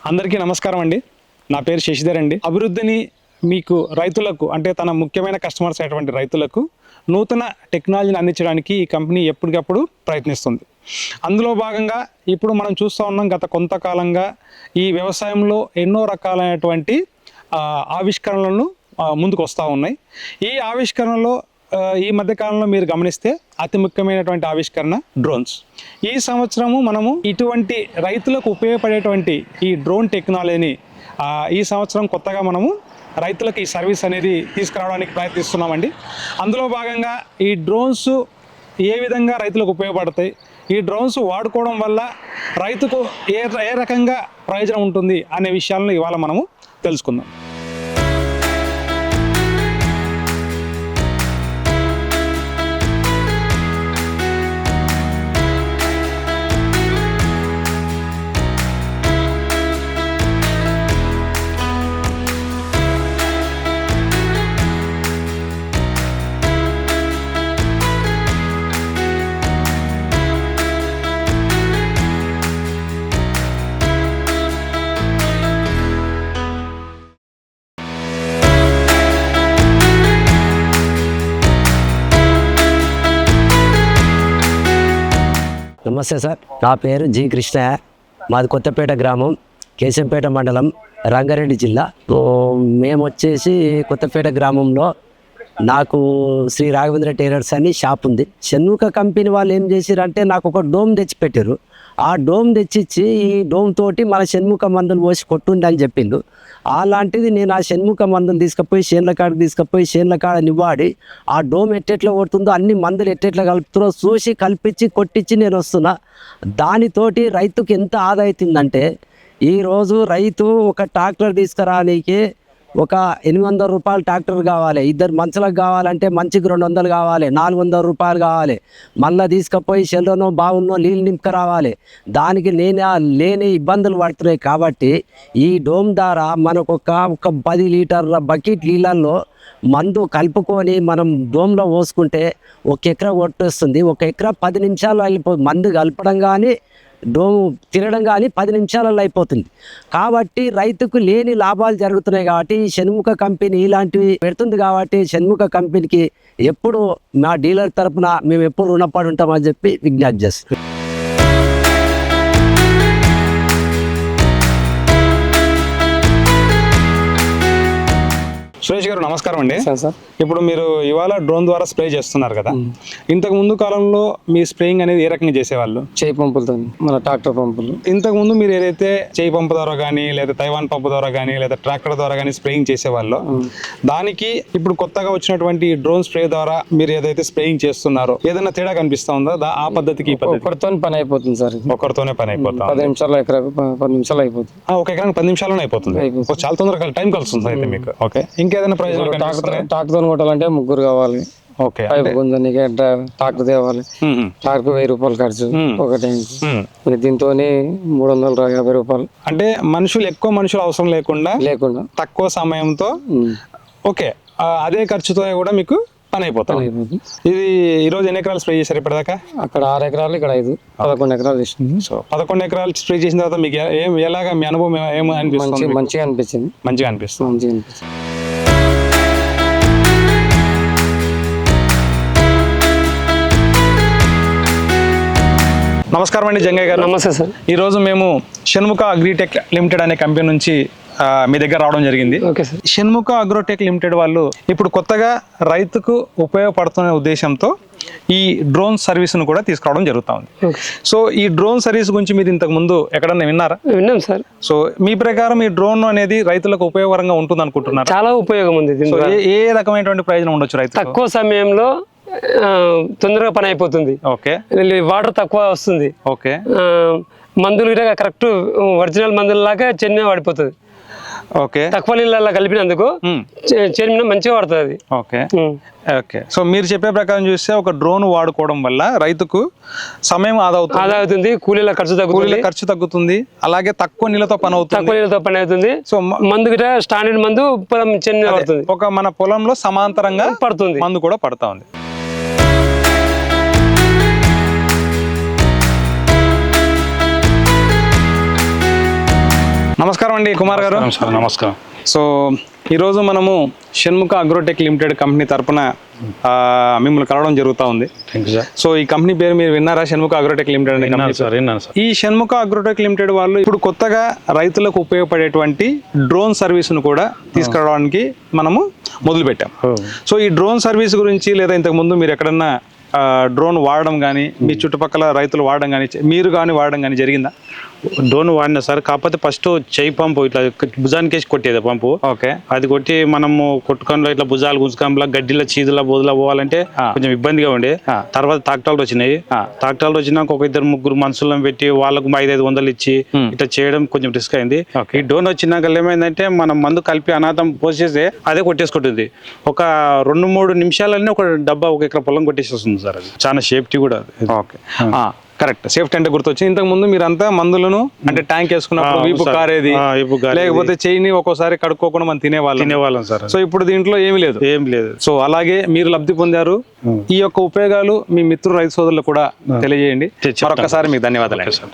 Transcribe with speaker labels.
Speaker 1: అందరికీ నమస్కారం అండి. నా పేరు శశిధర్ అండి. అభివృద్ధిని మీకు రైతులకు అంటే తన ముఖ్యమైన కస్టమర్స్ అయినటువంటి రైతులకు నూతన టెక్నాలజీని అందించడానికి ఈ కంపెనీ ఎప్పటికప్పుడు ప్రయత్నిస్తుంది. అందులో భాగంగా ఇప్పుడు మనం చూస్తూ ఉన్నాం, గత కొంతకాలంగా ఈ వ్యవసాయంలో ఎన్నో రకాలైనటువంటి ఆవిష్కరణలను ముందుకు వస్తూ ఉన్నాయి. ఈ ఆవిష్కరణలో ఈ మధ్యకాలంలో మీరు గమనిస్తే అతి ముఖ్యమైనటువంటి ఆవిష్కరణ డ్రోన్స్. ఈ సంవత్సరము మనము ఇటువంటి రైతులకు ఉపయోగపడేటువంటి ఈ డ్రోన్ టెక్నాలజీని ఈ సంవత్సరం కొత్తగా మనము రైతులకు ఈ సర్వీస్ అనేది తీసుకురావడానికి ప్రయత్నిస్తున్నామండి. అందులో భాగంగా ఈ డ్రోన్స్ ఏ విధంగా రైతులకు ఉపయోగపడతాయి, ఈ డ్రోన్స్ వాడుకోవడం వల్ల రైతుకు ఏ రకంగా ప్రయోజనం ఉంటుంది అనే విషయాలను ఇవాళ మనము తెలుసుకుందాం.
Speaker 2: నమస్తే సార్, నా పేరు జి కృష్ణయ్య. మాది కొత్తపేట గ్రామం, కేశంపేట మండలం, రంగారెడ్డి జిల్లా. మేము వచ్చేసి కొత్తపేట గ్రామంలో నాకు శ్రీ రాఘవేంద్ర టైలర్స్ అని షాప్ ఉంది. షణ్ముఖ కంపెనీ వాళ్ళు ఏం చేశారంటే నాకు ఒక డోమ్ తెచ్చి పెట్టారు. ఆ డోమ్ తెచ్చిచ్చి ఈ డోమ్ తోటి మన షణ్ముఖ మందులు పోసి కొట్టుండి అని చెప్పిండు. అలాంటిది నేను ఆ షణ్ముఖ మందులు తీసుకుపోయి చేనుల కాడికి తీసుకుపోయి చేనుల కాడ నివాడి ఆ డోమ్ ఎట్టెట్లా కొడుతుందో అన్ని మందులు ఎట్టెట్లా కలుపుతుందో చూసి కల్పించి కొట్టించి నేను వస్తున్నా. దానితోటి రైతుకి ఎంత ఆదా అవుతుందంటే, ఈరోజు రైతు ఒక ట్రాక్టర్ తీసుకురానికి ఒక 800 రూపాయలు ట్రాక్టర్ కావాలి, ఇద్దరు మనుషులకు కావాలంటే మంచికి 200 కావాలి, 400 రూపాయలు కావాలి. మళ్ళీ తీసుకుపోయి చెల్లనో బావున్నో నీళ్ళు నింపుక రావాలి. దానికి లేని ఇబ్బందులు పడుతున్నాయి. కాబట్టి ఈ డోమ్ ద్వారా మనకు ఒక 10 లీటర్ల బకెట్ నీళ్ళల్లో మందు కలుపుకొని మనం డోమ్లో పోసుకుంటే 1 ఎకరా కొట్టేస్తుంది. 1 ఎకరా 10 నిమిషాలు అయిపోతుంది. మందు కలపడం కానీ డోము తినడం కానీ 10 నిమిషాలలో అయిపోతుంది. కాబట్టి రైతుకు లేని లాభాలు జరుగుతున్నాయి. కాబట్టి షణ్ముఖ కంపెనీ ఇలాంటివి పెడుతుంది. కాబట్టి షణ్ముఖ కంపెనీకి ఎప్పుడు మా డీలర్ తరఫున మేము ఎప్పుడు రుణపడి ఉంటామని చెప్పి విజ్ఞప్తి చేస్తాం.
Speaker 1: సురేష్ గారు నమస్కారం అండి.
Speaker 3: సార్,
Speaker 1: ఇప్పుడు మీరు ఇవాళ డ్రోన్ ద్వారా స్ప్రే చేస్తున్నారు కదా, ఇంతకు ముందు కాలంలో మీ స్ప్రేయింగ్ అనేది ఏ రకంగా చేసేవాళ్ళు?
Speaker 3: చేయి పంపులతో, మన ట్రాక్టర్ పంపులు.
Speaker 1: ఇంతకు ముందు మీరు ఏదైతే చేయి పంపు ద్వారా కానీ లేదా తైవాన్ పంపు ద్వారా కానీ లేదా ట్రాక్టర్ ద్వారా కానీ స్ప్రేయింగ్ చేసేవాళ్ళు, దానికి ఇప్పుడు కొత్తగా వచ్చినటువంటి డ్రోన్ స్ప్రే ద్వారా మీరు ఏదైతే స్ప్రేయింగ్ చేస్తున్నారో ఏదైనా తేడా కనిపిస్తా ఉందా? ఆ పద్ధతికి
Speaker 3: ఒకరితో పని అయిపోతుంది సార్.
Speaker 1: ఒకరితోనే పని అయిపోతుంది.
Speaker 3: 10 నిమిషాలు ఎకరాకు 10 నిమిషాలు అయిపోతుంది.
Speaker 1: ఒక ఎకరానికి 10 నిమిషాల్లోనే అయిపోతుంది. చాలా తొందరగా టైం కలుస్తుంది అయితే మీకు. ఓకే, ఇంకేదైనా ప్రయోజనం?
Speaker 3: ట్రాక్టర్ కొట్టాలంటే 3 కావాలి.
Speaker 1: ఓకే,
Speaker 3: ట్రాక్టర్ తేవాలి. ట్రాక్టర్ 1000 రూపాయలు ఖర్చు ఒక టైంకి. దీంతో 350 రూపాయలు.
Speaker 1: అంటే ఎక్కువ మనుషులు అవసరం లేకుండా తక్కువ సమయంతో ఓకే అదే ఖర్చుతో కూడా మీకు పని అయిపోతుంది. ఇది ఈరోజు ఎన్ని ఎకరాలు స్ప్రే చేశారు ఇప్పటిదాకా?
Speaker 3: అక్కడ 6 ఎకరాలు, ఇక్కడ 11 ఎకరాలు చేసింది.
Speaker 1: సో 11 ఎకరాలు స్ప్రే చేసిన తర్వాత మీకు ఎలాగా మీ అనుభవం ఏమనిపిస్తుంది?
Speaker 3: మంచిగా అనిపించింది.
Speaker 1: మంచిగా అనిపిస్తుంది. నమస్కారం అండి జంగయ్య గారు.
Speaker 3: నమస్తే సార్.
Speaker 1: ఈరోజు మేము షణ్ముఖ అగ్రిటెక్ లిమిటెడ్ అనే కంపెనీ నుంచి మీ దగ్గర రావడం జరిగింది.
Speaker 3: Okay sir.
Speaker 1: Shanmukha Agrotech limited వాళ్ళు ఇప్పుడు కొత్తగా రైతుకు ఉపయోగపడుతున్న ఉద్దేశంతో ఈ డ్రోన్ సర్వీస్ను కూడా తీసుకురావడం జరుగుతూ ఉంది. సో ఈ డ్రోన్ సర్వీస్ గురించి మీరు ఇంతకు ముందు ఎక్కడన్నా విన్నారా?
Speaker 3: విన్నాం సార్.
Speaker 1: సో మీ ప్రకారం ఈ డ్రోన్ అనేది రైతులకు ఉపయోగకరంగా ఉంటుంది అనుకుంటున్నారు?
Speaker 3: చాలా ఉపయోగం ఉంది.
Speaker 1: ఏ రకమైనటువంటి ప్రయోజనం ఉండొచ్చు రైతు?
Speaker 3: తక్కువ సమయంలో తొందరగా పని అయిపోతుంది.
Speaker 1: ఓకే,
Speaker 3: వాటర్ తక్కువ వస్తుంది.
Speaker 1: ఓకే,
Speaker 3: మందులు కరెక్ట్ ఒరిజినల్ మందుల లాగా చెన్న వాడిపోతుంది.
Speaker 1: ఓకే,
Speaker 3: తక్కువ నీళ్ళ కలిపినందుకు చెన్న మంచిగా పడుతుంది.
Speaker 1: Okay okay. సో మీరు చెప్పే ప్రకారం చూస్తే ఒక డ్రోన్ వాడుకోవడం వల్ల రైతుకు సమయం ఆదా అవుతుంది, కూలీల ఖర్చు తగ్గుతుంది, అలాగే తక్కువ నీళ్ళతో పని అవుతుంది. సో
Speaker 3: మందు స్టాండర్డ్ మందు పొలం చెన్న పడుతుంది.
Speaker 1: ఒక మన పొలంలో సమాంతరంగా
Speaker 3: పడుతుంది,
Speaker 1: మందు కూడా పడతా ఉంది. నమస్కారం అండి కుమార్ గారు.
Speaker 4: నమస్కారం.
Speaker 1: సో ఈరోజు మనము షణ్ముఖ అగ్రోటెక్ లిమిటెడ్ కంపెనీ తరపున మిమ్మల్ని కలవడం జరుగుతూ ఉంది.
Speaker 4: Thank you sir.
Speaker 1: సో ఈ కంపెనీ పేరు మీరు విన్నారా? షణ్ముఖ అగ్రోటెక్ లిమిటెడ్ అనే కంపెనీ.
Speaker 4: విన్నాను సార్.
Speaker 1: ఈ షణ్ముఖ అగ్రోటెక్ లిమిటెడ్ వాళ్ళు ఇప్పుడు కొత్తగా రైతులకు ఉపయోగపడేటువంటి డ్రోన్ సర్వీస్ను కూడా తీసుకురావడానికి మనము మొదలుపెట్టాం. సో ఈ డ్రోన్ సర్వీస్ గురించి లేదా ఇంతకు ముందు మీరు ఎక్కడన్నా డ్రోన్ వాడడం కానీ, మీ చుట్టుపక్కల రైతులు వాడడం కానీ, మీరు కానీ వాడడం కానీ జరిగిందా?
Speaker 4: డ్రోన్ వాడినా సార్. కాకపోతే ఫస్ట్ చెయ్యి పంపు ఇట్లా భుజానికి వేసి కొట్టేది పంపు.
Speaker 1: ఓకే.
Speaker 4: అది కొట్టి మనము కొట్టుకంలో ఇట్లా భుజాలు గుంజకంలో గడ్డిలో చీదుల బోదులా పోవాలంటే కొంచెం ఇబ్బందిగా ఉండే. తర్వాత ట్రాక్టర్లు వచ్చినాయి. ట్రాక్టర్లు వచ్చినాక ఒక 2-3 మనుషులను పెట్టి వాళ్ళకు 500-500 ఇచ్చి ఇట్లా చేయడం కొంచెం రిస్క్ అయింది. ఈ డ్రోన్ వచ్చినాక ఏమైందంటే మనం మందు కలిపి అనాథం పోసేస్తే అదే కొట్టేసుకుంటుంది. ఒక 2-3 నిమిషాలన్నీ ఒక డబ్బా 1 ఎకరా పొలం కొట్టేసేస్తుంది సార్. అది చాలా సేఫ్టీ కూడా.
Speaker 1: Okay, correct. సేఫ్టీ అంటే గుర్తొచ్చింది. ఇంతకు ముందు మీరంతా మందులను అంటే ట్యాంక్ వేసుకున్నప్పుడు వీపు కారేది, లేకపోతే చేయిని ఒక్కోసారి కడుక్కోకుండా మనం తినేవాళ్ళం
Speaker 4: సార్.
Speaker 1: సో ఇప్పుడు దీంట్లో ఏం లేదు. సో అలాగే మీరు లబ్ధి పొందారు. ఈ యొక్క ఉపయోగాలు మీ మిత్రులు రైతు సోదరులు కూడా తెలియజేయండి. మరొకసారి మీకు ధన్యవాదాలు.